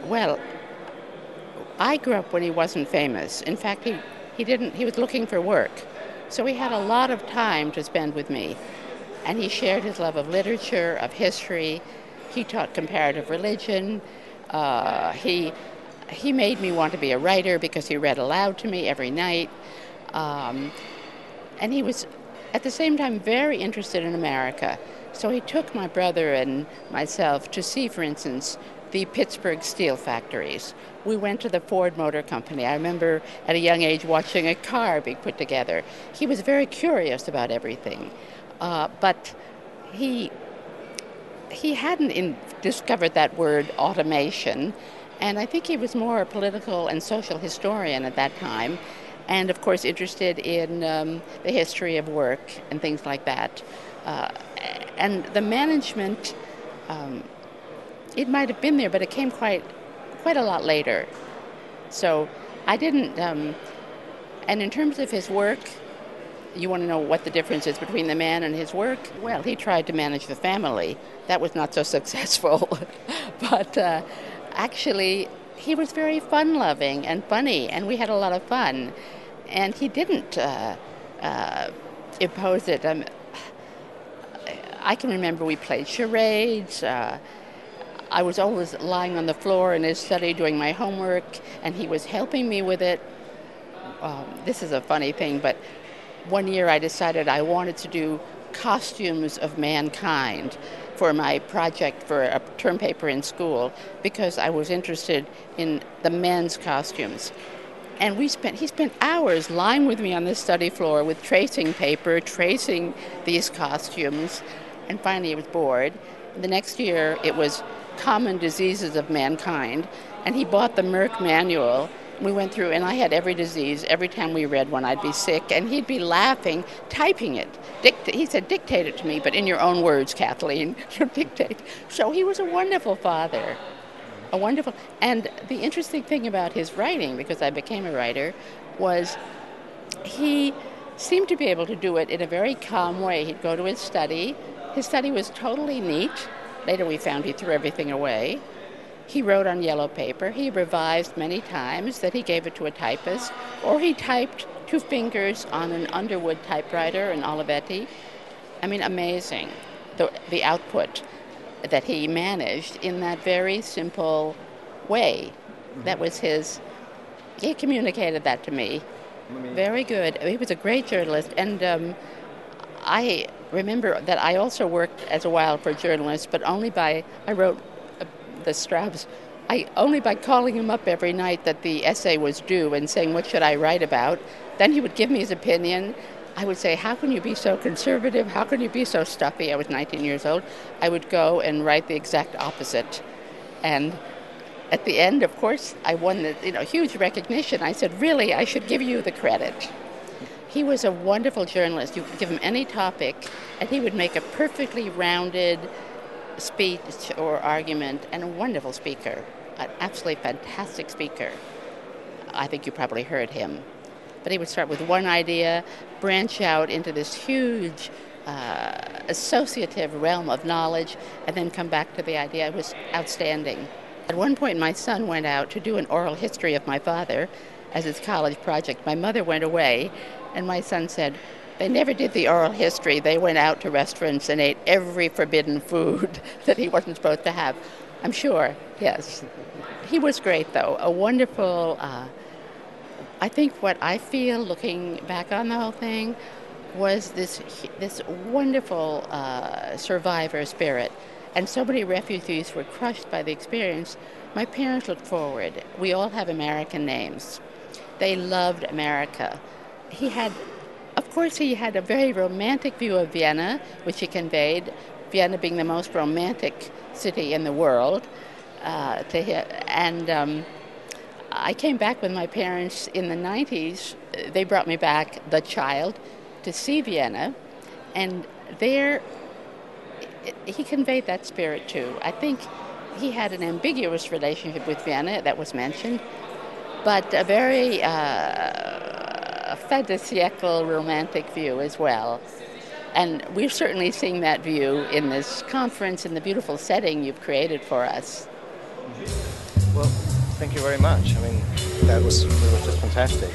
Well, I grew up when he wasn't famous. In fact, he was looking for work. So he had a lot of time to spend with me. And he shared his love of literature, of history. He taught comparative religion. He made me want to be a writer because he read aloud to me every night. And he was, at the same time, very interested in America. So he took my brother and myself to see, for instance, the Pittsburgh steel factories. We went to the Ford Motor Company. I remember at a young age watching a car being put together. He was very curious about everything. But he hadn't discovered that word automation, and I think he was more a political and social historian at that time, and of course interested in the history of work and things like that. And the management, it might have been there, but it came quite a lot later. So I didn't, and in terms of his work, you want to know what the difference is between the man and his work? Well, he tried to manage the family. That was not so successful. But actually, he was very fun-loving and funny, and we had a lot of fun. And he didn't impose it. I can remember we played charades. I was always lying on the floor in his study doing my homework, and he was helping me with it. This is a funny thing, but one year I decided I wanted to do costumes of mankind for my project for a term paper in school because I was interested in the men's costumes. And he spent hours lying with me on the study floor with tracing paper, tracing these costumes, and finally he was bored. The next year it was Common Diseases of Mankind, and he bought the Merck manual. We went through, and I had every disease. Every time we read one, I'd be sick, and he'd be laughing, typing it. He said, dictate it to me, but in your own words, Kathleen, dictate. So he was a wonderful father, and the interesting thing about his writing, because I became a writer, was he seemed to be able to do it in a very calm way. He'd go to his study. His study was totally neat. Later we found he threw everything away. He wrote on yellow paper. He revised many times that he gave it to a typist, or he typed 2 fingers on an Underwood typewriter, an Olivetti. I mean, amazing, the output that he managed in that very simple way. That was he communicated that to me. Very good. He was a great journalist, and I remember that I also worked as a while for journalists, but I wrote the Straubs, only by calling him up every night that the essay was due and saying, what should I write about? Then he would give me his opinion. I would say, how can you be so conservative? How can you be so stuffy? I was 19 years old. I would go and write the exact opposite. And at the end, of course, I won the huge recognition. I said, really, I should give you the credit. He was a wonderful journalist. You could give him any topic, and he would make a perfectly rounded speech or argument, and a wonderful speaker, an absolutely fantastic speaker. I think you probably heard him. But he would start with one idea, branch out into this huge associative realm of knowledge, and then come back to the idea. It was outstanding. At one point, my son went out to do an oral history of my father as his college project. My mother went away, and my son said, they never did the oral history. They went out to restaurants and ate every forbidden food that he wasn't supposed to have. I'm sure, yes. He was great, though. A wonderful, I think what I feel looking back on the whole thing was this wonderful survivor spirit. And so many refugees were crushed by the experience. My parents looked forward. We all have American names. They loved America. He had a very romantic view of Vienna, which he conveyed, Vienna being the most romantic city in the world to him. And I came back with my parents in the 90s. They brought me back, the child, to see Vienna. And there, he conveyed that spirit too. I think he had an ambiguous relationship with Vienna that was mentioned, but a very fin de siècle romantic view as well. And we're certainly seeing that view in this conference, in the beautiful setting you've created for us. Well, thank you very much. I mean, that was just fantastic.